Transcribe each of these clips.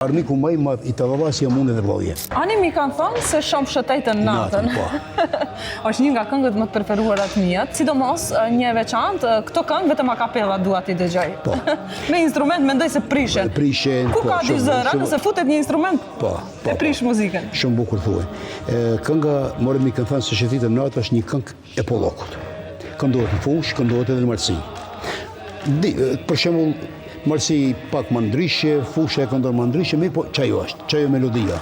Armiku më i madh i Tallavas jam unë dhe vllai. Ani mi kanë thënë se shumë shëtetën natën. Është një nga këngët më të preferuara të mia, sidomos një veçantë, këto këngë vetëm a kapella dua ti dëgjoj. Po. Me instrument mendoj se prishen. Prishen. Ku ka dy zëra, nëse futet një instrument, e prish muzikën. Shumë bukur thuaj. Kënga more mi kanë thënë se shëtetën natë është një këngë e Pollokut. Këndohet në fushë, këndohet edhe në Marsi. Për shembull Marsi pak më ndryshe, fusha e këndon më ndryshe, mirë po çajo është, çajo melodia.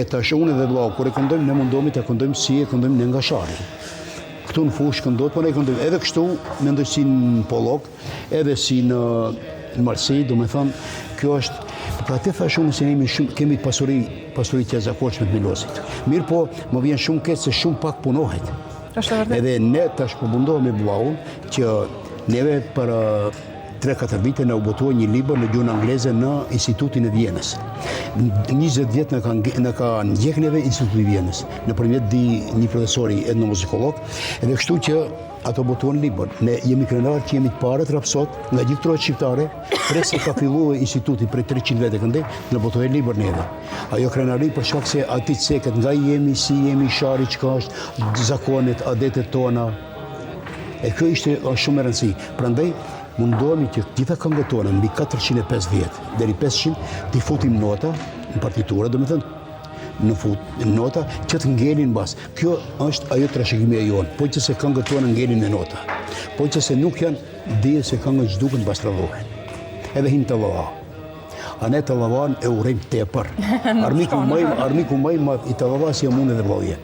Tash unë dhe vllau kur e këndojmë ne mundohemi ta këndojmë si e këndojmë ne nga Shari. Këtu në fushë këndohet, po ne këndojmë edhe kështu, mendoj si në Pollok, edhe si në Marsi, domethënë kjo është pra te thash unë se kemi pasuri të jashtëzakonshme të Milosit. Mirë po, më vjen shumë keq se shumë pak punohet. Është vërtet. Edhe ne tash po mundohemi vllaun që neve për 3-4 vite në u botuar një libër në gjuhën angleze në Institutin e Vjenës. 20 vjet në ka ndjek neve Instituti i Vjenës, nëpërmjet një profesori etnomuzikolog, edhe kështu që ato botuan libër. Ne jemi krenar që jemi të parët rapsot nga gjithë trohet shqiptare, se ka filluar instituti prej 300 vete këndej, në botuar libër neve. Ajo krenari për shkak se aty ceket nga jemi, si jemi, Shari çka është, zakonet, adetet tona. Kjo ishte shumë e rëndësishme. Prandaj mundohemi që gjitha këngët tona mbi 405 vjet deri 500 t'i futim nota në partiturë, domethënë në nota që të ngelin mbas. Kjo është ajo trashëgimia jonë, po që se këngët tona ngelin me nota. Po që se nuk janë dihet se këngët zhduken mbas tradhohen. Edhe hin Tallava. A ne Tallavan e urrejmë tepër. Armiku më i madh i Tallavas jam unë dhe vllai.